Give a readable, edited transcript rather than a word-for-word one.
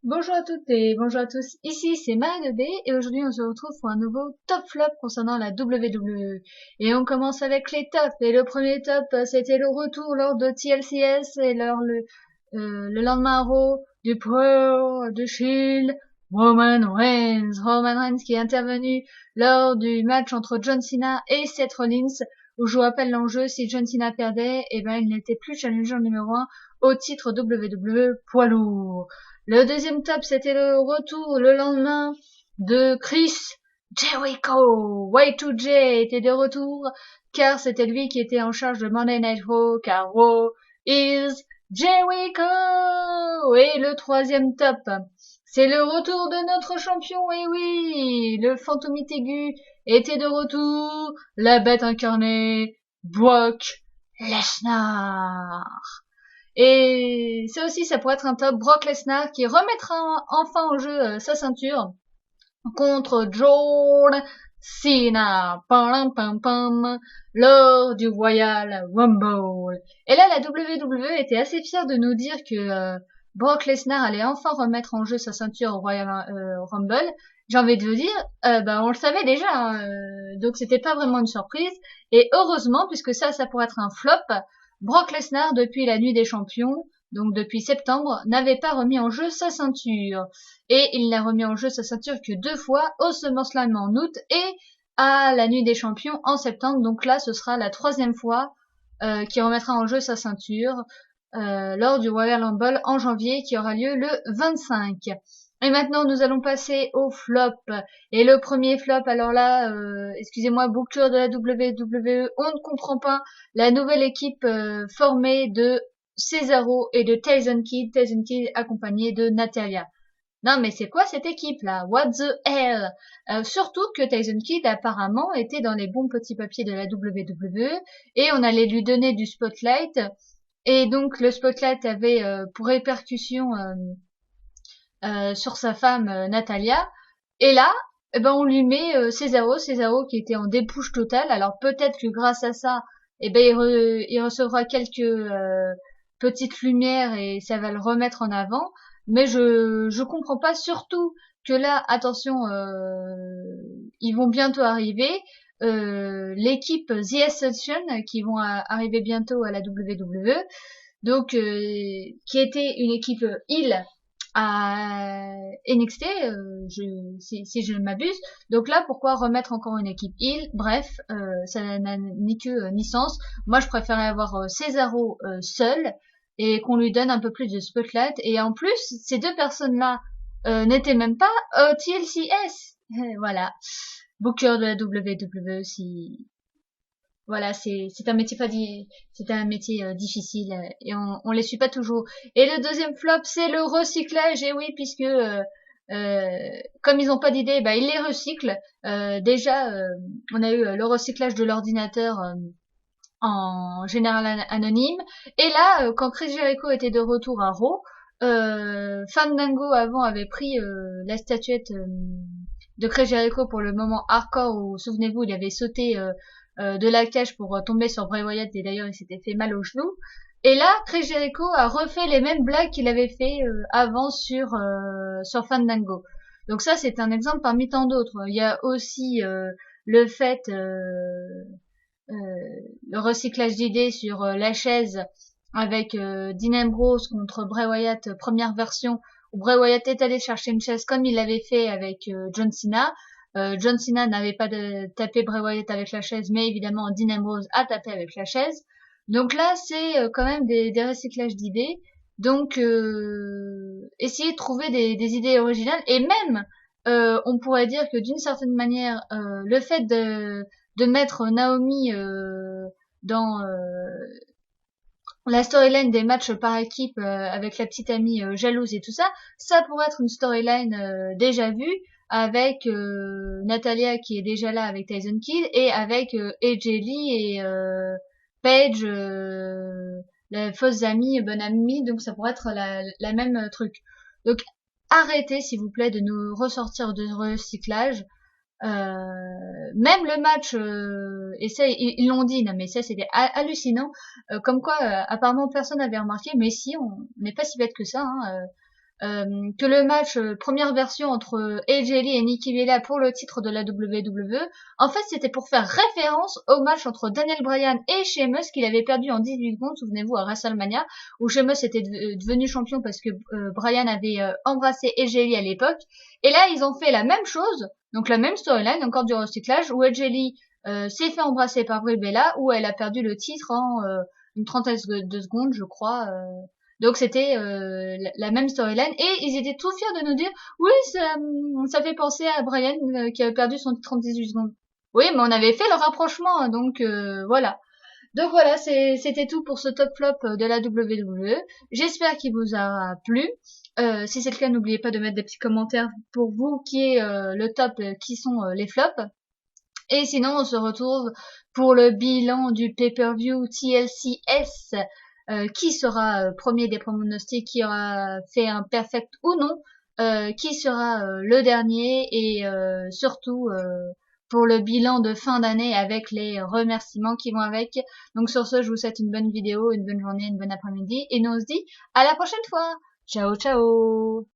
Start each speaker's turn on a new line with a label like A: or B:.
A: Bonjour à toutes et bonjour à tous, ici c'est Marie B et aujourd'hui on se retrouve pour un nouveau top flop concernant la WWE. Et on commence avec les tops et le premier top c'était le retour lors de TLCS et le lendemain à Raw du Pro de Shield, Roman Reigns qui est intervenu lors du match entre John Cena et Seth Rollins où je vous rappelle l'enjeu, si John Cena perdait, eh ben il n'était plus challenger numéro 1 au titre WWE poids lourd. Le deuxième top, c'était le retour le lendemain de Chris Jericho. Y2J était de retour car c'était lui qui était en charge de Monday Night Raw car Raw is Jericho. Et le troisième top, c'est le retour de notre champion. Et oui, le fantomite aigu était de retour. La bête incarnée, Brock Lesnar. Et ça aussi, ça pourrait être un top. Brock Lesnar qui remettra enfin en jeu sa ceinture contre John Cena pam, pam, pam, lors du Royal Rumble. Et là, la WWE était assez fière de nous dire que Brock Lesnar allait enfin remettre en jeu sa ceinture au Royal Rumble. J'ai envie de vous dire, on le savait déjà, hein, donc c'était pas vraiment une surprise. Et heureusement, puisque ça pourrait être un flop, Brock Lesnar, depuis la nuit des champions, donc depuis septembre, n'avait pas remis en jeu sa ceinture. Et il n'a remis en jeu sa ceinture que 2 fois, au SummerSlam en août et à la nuit des champions en septembre. Donc là, ce sera la troisième fois qu'il remettra en jeu sa ceinture lors du Royal Rumble en janvier qui aura lieu le 25. Et maintenant, nous allons passer au flop. Et le premier flop, alors là, excusez-moi, booker de la WWE, on ne comprend pas la nouvelle équipe formée de Cesaro et de Tyson Kidd accompagné de Natalia. Non mais c'est quoi cette équipe là? What the hell? Surtout que Tyson Kidd apparemment était dans les bons petits papiers de la WWE et on allait lui donner du spotlight et donc le spotlight avait pour répercussion sur sa femme Natalia. Et là, eh ben on lui met Cesaro qui était en dépouche totale. Alors peut-être que grâce à ça, eh ben il recevra quelques petites lumières et ça va le remettre en avant. Mais je comprends pas, surtout que là, attention, ils vont bientôt arriver. L'équipe The Ascension qui vont arriver bientôt à la WWE, donc qui était une équipe heel à NXT, si je ne m'abuse. Donc là, pourquoi remettre encore une équipe heel? Bref, ça n'a ni queue ni sens. Moi, je préférais avoir Cesaro seul et qu'on lui donne un peu plus de spotlight. Et en plus, ces deux personnes-là n'étaient même pas TLCS. Voilà. Booker de la WWE, si voilà, c'est un métier c'est un métier difficile et on les suit pas toujours. Et le deuxième flop, c'est le recyclage. Et oui, puisque comme ils ont pas d'idée, bah ils les recyclent. Déjà, on a eu le recyclage de l'ordinateur en général anonyme. Et là, quand Chris Jericho était de retour à Raw, Fandango avant avait pris la statuette de Chris Jericho pour le moment hardcore où, souvenez-vous, il avait sauté de la cage pour tomber sur Bray Wyatt et d'ailleurs il s'était fait mal au genou. Et là, Chris Jericho a refait les mêmes blagues qu'il avait fait avant sur Fandango. Donc ça, c'est un exemple parmi tant d'autres. Il y a aussi le fait le recyclage d'idées sur la chaise avec Dean Ambrose contre Bray Wyatt, première version, où Bray Wyatt est allé chercher une chaise comme il l'avait fait avec John Cena. John Cena n'avait pas tapé Bray Wyatt avec la chaise, mais évidemment Dean Ambrose a tapé avec la chaise. Donc là, c'est quand même des recyclages d'idées. Donc, essayer de trouver des idées originales. Et même, on pourrait dire que d'une certaine manière, le fait de mettre Naomi dans la storyline des matchs par équipe avec la petite amie jalouse et tout ça, ça pourrait être une storyline déjà vue avec Natalia qui est déjà là avec Tyson Kidd et avec AJ Lee et Paige, la fausse amie, bonne amie, donc ça pourrait être la même truc. Donc arrêtez s'il vous plaît de nous ressortir de recyclage. Même le match, et ça ils l'ont dit, non mais ça c'était hallucinant, comme quoi apparemment personne n'avait remarqué, mais si on n'est pas si bête que ça. Hein, que le match première version entre AJ Lee et Nikki Bella pour le titre de la WWE, en fait c'était pour faire référence au match entre Daniel Bryan et Sheamus qu'il avait perdu en 18 secondes, souvenez-vous, à WrestleMania, où Sheamus était devenu champion parce que Bryan avait embrassé AJ Lee à l'époque. Et là ils ont fait la même chose, donc la même storyline, encore du recyclage, où AJ Lee s'est fait embrasser par Brie Bella, où elle a perdu le titre en une trentaine de secondes, je crois. Donc c'était la même storyline et ils étaient tout fiers de nous dire oui ça fait penser à Brian qui avait perdu son titre en 18 secondes. Oui mais on avait fait le rapprochement hein, donc voilà. Donc voilà c'était tout pour ce top flop de la WWE. J'espère qu'il vous a plu. Si c'est le cas n'oubliez pas de mettre des petits commentaires pour vous qui est le top qui sont les flops. Et sinon, on se retrouve pour le bilan du pay-per-view TLCS, qui sera premier des pronostics, qui aura fait un perfect ou non, qui sera le dernier, et surtout pour le bilan de fin d'année avec les remerciements qui vont avec. Donc sur ce, je vous souhaite une bonne vidéo, une bonne journée, une bonne après-midi, et nous on se dit à la prochaine fois. Ciao ciao.